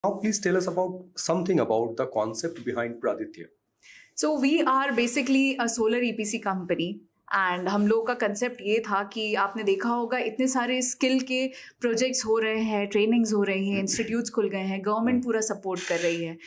Now, please tell us about something about the concept behind Praditya. So we are basically a solar EPC company and हम लोग का concept ये था कि आपने देखा होगा इतने सारे स्किल के प्रोजेक्ट्स हो रहे हैं, ट्रेनिंग्स हो रही हैं, इंस्टीट्यूट्स खुल गए हैं, गवर्नमेंट पूरा सपोर्ट कर रही है,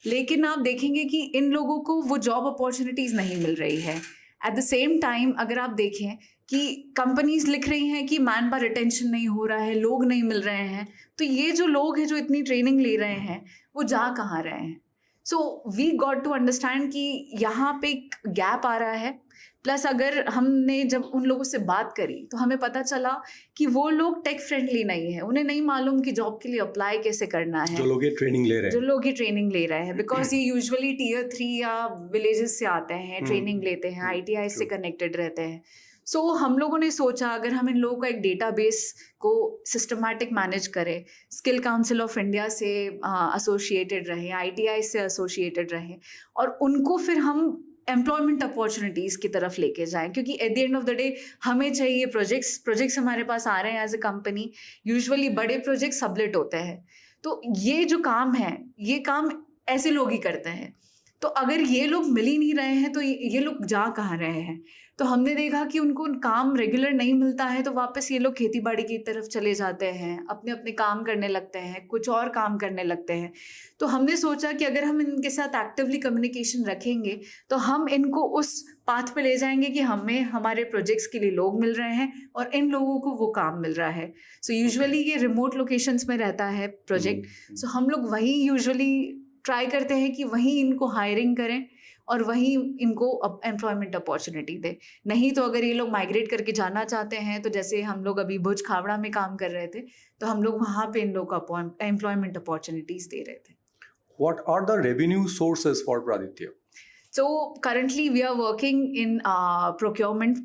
लेकिन आप देखेंगे कि इन लोगों को वो जॉब अपॉर्चुनिटीज़ नहीं मिल रही है। एट द सेम टाइम अगर आप देखें कि कंपनीज लिख रही हैं कि मैन पावर रिटेंशन नहीं हो रहा है, लोग नहीं मिल रहे हैं, तो ये जो लोग हैं जो इतनी ट्रेनिंग ले रहे हैं वो जा कहाँ रहे हैं। So we got to understand कि यहाँ पे एक गैप आ रहा है। प्लस अगर हमने जब उन लोगों से बात करी तो हमें पता चला कि वो लोग टेक फ्रेंडली नहीं है, उन्हें नहीं मालूम कि जॉब के लिए अप्लाई कैसे करना है। जो लोग ये ट्रेनिंग ले रहे हैं बिकॉज ये यूजुअली Tier 3 या विलेजेस से आते हैं, ट्रेनिंग लेते हैं, ITI से कनेक्टेड रहते हैं। सो हम लोगों ने सोचा अगर हम इन लोगों का एक डेटाबेस को सिस्टमैटिक मैनेज करें, स्किल काउंसिल ऑफ इंडिया से एसोसिएटेड रहें, ITI से एसोसिएटेड रहें, और उनको फिर हम एम्प्लॉयमेंट अपॉर्चुनिटीज़ की तरफ लेके जाएं, क्योंकि at the end of the day हमें चाहिए प्रोजेक्ट्स हमारे पास आ रहे हैं एज ए कंपनी। यूजुअली बड़े प्रोजेक्ट सबलेट होते हैं, तो ये जो काम है ये काम ऐसे लोग ही करते हैं। तो अगर ये लोग मिल ही नहीं रहे हैं तो ये लोग जा कहाँ रहे हैं। तो हमने देखा कि उनको काम रेगुलर नहीं मिलता है, तो वापस ये लोग खेती बाड़ी की तरफ चले जाते हैं, अपने अपने काम करने लगते हैं, कुछ और काम करने लगते हैं। तो हमने सोचा कि अगर हम इनके साथ एक्टिवली कम्युनिकेशन रखेंगे तो हम इनको उस पाथ पे ले जाएंगे कि हमें हमारे प्रोजेक्ट्स के लिए लोग मिल रहे हैं और इन लोगों को वो काम मिल रहा है। सो यूजुअली ये रिमोट लोकेशंस में रहता है प्रोजेक्ट, सो हम लोग वहीं यूजुअली ट्राई करते हैं कि वहीं इनको हायरिंग करें और वहीं इनको एम्प्लॉयमेंट अपॉर्चुनिटी दे। नहीं तो अगर ये लोग माइग्रेट करके जाना चाहते हैं, तो जैसे हम लोग अभी भुज खावड़ा में काम कर रहे थे, तो हम लोग वहाँ पे इन लोग को एम्प्लॉयमेंट अपॉर्चुनिटीज़ दे रहे थे। What are the revenue sources for Praditya? So currently we are working in procurement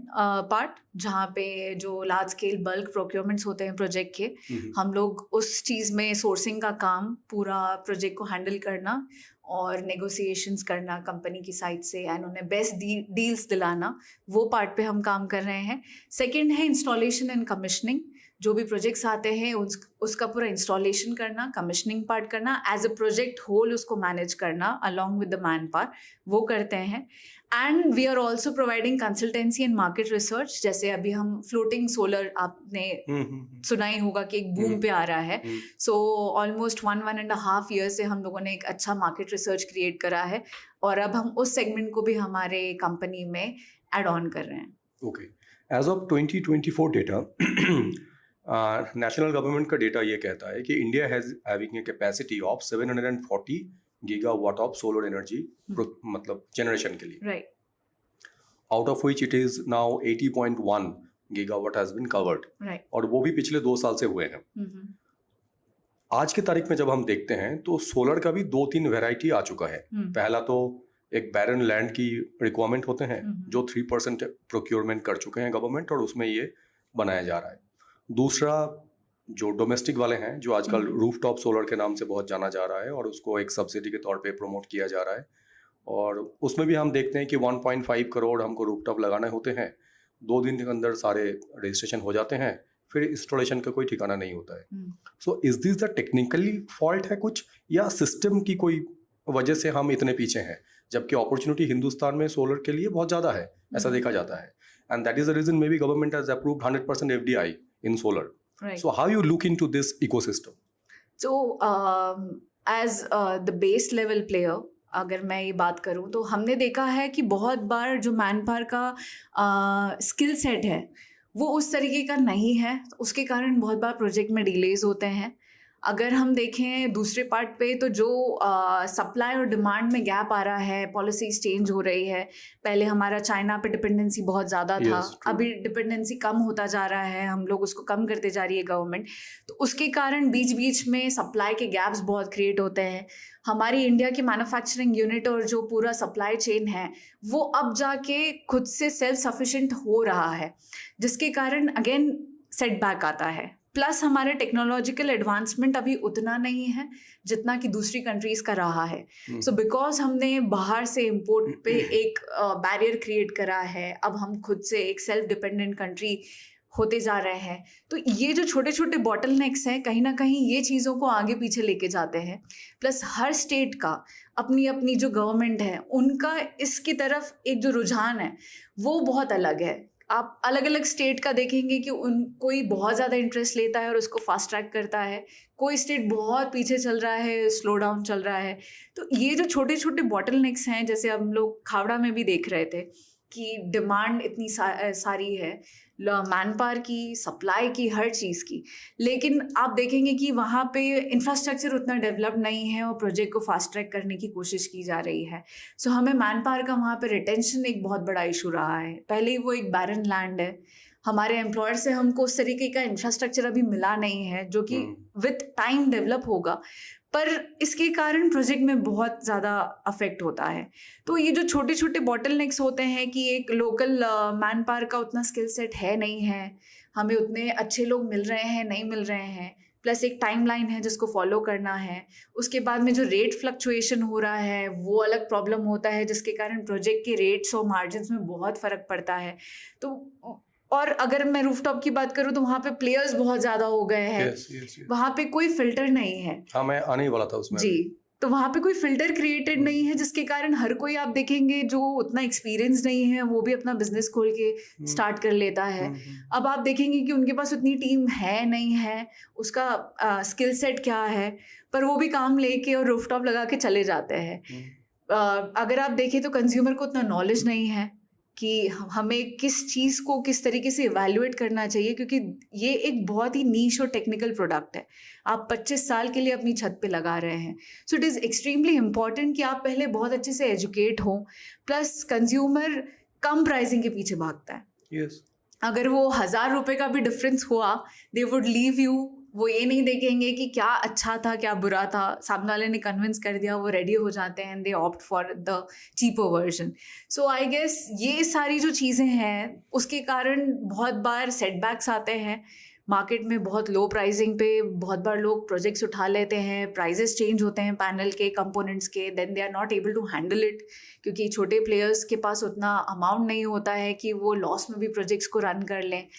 part, जहाँ पे जो लार्ज स्केल बल्क प्रोक्योरमेंट्स होते हैं प्रोजेक्ट के, हम लोग उस चीज़ में सोर्सिंग का काम, पूरा प्रोजेक्ट को हैंडल करना और नेगोशिएशंस करना कंपनी की साइड से एंड उन्हें बेस्ट डील्स दिलाना, वो पार्ट पे हम काम कर रहे हैं। सेकंड है इंस्टॉलेशन एंड कमिशनिंग, जो भी प्रोजेक्ट्स आते हैं उसका पूरा इंस्टॉलेशन करना, कमिशनिंग पार्ट करना, एज अ प्रोजेक्ट होल उसको मैनेज करना along with the man power, वो करते हैं। And we are also providing consultancy and market research. जैसे अभी हम फ्लोटिंग सोलर, आपने सुना ही होगा कि एक बूम पे आ रहा है। सो ऑलमोस्ट 1.5 ईयर से हम लोगों ने एक अच्छा मार्केट रिसर्च क्रिएट करा है और अब हम उस सेगमेंट को भी हमारे कंपनी में एड ऑन कर रहे हैं। Okay, as of 2024 data, national government का डेटा ये कहता है कि India has having a capacity of 740 gigawatt of solar energy, मतलब जनरेशन के लिए, right, out of which it is now 80.1 gigawatt has been covered, right, और वो भी पिछले 2 साल से हुए हैं। आज की तारीख में जब हम देखते हैं तो सोलर का भी 2-3 वैरायटी आ चुका है। पहला तो एक बैरन लैंड की रिक्वायरमेंट होते हैं जो 3% प्रोक्योरमेंट कर चुके हैं गवर्नमेंट, और उसमें ये बनाया जा रहा है। दूसरा जो डोमेस्टिक वाले हैं, जो आजकल रूफटॉप सोलर के नाम से बहुत जाना जा रहा है और उसको एक सब्सिडी के तौर पे प्रमोट किया जा रहा है, और उसमें भी हम देखते हैं कि 1.5 करोड़ हमको रूफटॉप लगाने होते हैं। 2 दिन के अंदर सारे रजिस्ट्रेशन हो जाते हैं, फिर इंस्टॉलेशन का कोई ठिकाना नहीं होता है। So is this the technically fault है कुछ, या सिस्टम की कोई वजह से हम इतने पीछे हैं, जबकि अपॉर्चुनिटी हिंदुस्तान में सोलर के लिए बहुत ज़्यादा है, ऐसा देखा जाता है। And that is the reason maybe government has approved 100% FDI in solar. Right. So how you look into this ecosystem? So as the base level player, अगर मैं ये बात करूँ तो हमने देखा है कि बहुत बार जो मैन पावर का स्किल सेट है वो उस तरीके का नहीं है, उसके कारण बहुत बार प्रोजेक्ट में डिलेज होते हैं। अगर हम देखें दूसरे पार्ट पे, तो जो सप्लाई और डिमांड में गैप आ रहा है, पॉलिसीज चेंज हो रही है। पहले हमारा चाइना पे डिपेंडेंसी बहुत ज़्यादा था, अभी डिपेंडेंसी कम होता जा रहा है, हम लोग उसको कम करते जा रही है गवर्नमेंट। तो उसके कारण बीच बीच में सप्लाई के गैप्स बहुत क्रिएट होते हैं। हमारी इंडिया की मैन्युफैक्चरिंग यूनिट और जो पूरा सप्लाई चेन है वो अब जाके खुद से सेल्फ सफिशिएंट हो रहा है, जिसके कारण अगेन सेटबैक आता है। प्लस हमारे टेक्नोलॉजिकल एडवांसमेंट अभी उतना नहीं है जितना कि दूसरी कंट्रीज का रहा है। सो बिकॉज हमने बाहर से इंपोर्ट पे एक बैरियर क्रिएट करा है, अब हम खुद से एक सेल्फ डिपेंडेंट कंट्री होते जा रहे हैं। तो ये जो छोटे छोटे बॉटलनेक्स हैं कहीं ना कहीं ये चीज़ों को आगे पीछे लेके जाते हैं। प्लस हर स्टेट का अपनी अपनी जो गवर्नमेंट है उनका इसकी तरफ एक जो रुझान है वो बहुत अलग है। आप अलग अलग स्टेट का देखेंगे कि कोई बहुत ज़्यादा इंटरेस्ट लेता है और उसको फास्ट ट्रैक करता है, कोई स्टेट बहुत पीछे चल रहा है, स्लो डाउन चल रहा है। तो ये जो छोटे छोटे बॉटलनेक्स हैं, जैसे हम लोग खावड़ा में भी देख रहे थे कि डिमांड इतनी सारी है, मैन पावर की, सप्लाई की, हर चीज़ की, लेकिन आप देखेंगे कि वहाँ पे इंफ्रास्ट्रक्चर उतना डेवलप नहीं है और प्रोजेक्ट को फास्ट ट्रैक करने की कोशिश की जा रही है। सो हमें मैन पावर का वहाँ पे रिटेंशन एक बहुत बड़ा इशू रहा है। पहले ही वो एक बैरन लैंड है, हमारे एम्प्लॉयर से हमको उस तरीके का इंफ्रास्ट्रक्चर अभी मिला नहीं है जो कि विथ टाइम डेवलप होगा, पर इसके कारण प्रोजेक्ट में बहुत ज़्यादा अफेक्ट होता है। तो ये जो छोटे छोटे बॉटलनेक्स होते हैं कि एक लोकल मैन पावर का उतना स्किल सेट है नहीं है, हमें उतने अच्छे लोग मिल रहे हैं नहीं मिल रहे हैं, प्लस एक टाइमलाइन है जिसको फॉलो करना है, उसके बाद में जो रेट फ्लक्चुएशन हो रहा है वो अलग प्रॉब्लम होता है जिसके कारण प्रोजेक्ट के रेट्स और मार्जिन्स में बहुत फ़र्क पड़ता है। तो और अगर मैं रूफटॉप की बात करूँ तो वहाँ पे प्लेयर्स बहुत ज़्यादा हो गए हैं। वहाँ पे कोई फिल्टर नहीं है। हाँ, मैं आने ही वाला था उसमें जी। तो वहाँ पे कोई फिल्टर क्रिएटेड नहीं है जिसके कारण हर कोई आप देखेंगे जो उतना एक्सपीरियंस नहीं है वो भी अपना बिजनेस खोल के स्टार्ट कर लेता है। अब आप देखेंगे कि उनके पास उतनी टीम है नहीं है, उसका स्किल सेट क्या है, पर वो भी काम लेके और रूफटॉप लगा के चले जाते हैं। अगर आप देखें तो कंज्यूमर को उतना नॉलेज नहीं है कि हमें किस चीज़ को किस तरीके से इवैल्यूएट करना चाहिए, क्योंकि ये एक बहुत ही नीश और टेक्निकल प्रोडक्ट है। आप 25 साल के लिए अपनी छत पे लगा रहे हैं, so it is extremely important कि आप पहले बहुत अच्छे से एजुकेट हों। प्लस कंज्यूमर कम प्राइसिंग के पीछे भागता है। yes. अगर वो 1000 रुपये का भी डिफरेंस हुआ, दे वुड लीव यू। वो ये नहीं देखेंगे कि क्या अच्छा था क्या बुरा था, सामने वाले ने कन्विंस कर दिया, वो रेडी हो जाते हैं and they opt for the cheaper version. So I guess ये सारी जो चीज़ें हैं उसके कारण बहुत बार सेटबैक्स आते हैं मार्केट में। बहुत लो प्राइसिंग पे बहुत बार लोग प्रोजेक्ट्स उठा लेते हैं, प्राइजेस चेंज होते हैं पैनल के कंपोनेंट्स के, then they are not able to handle it, क्योंकि छोटे प्लेयर्स के पास उतना अमाउंट नहीं होता है कि वो लॉस में भी प्रोजेक्ट्स को रन कर लें।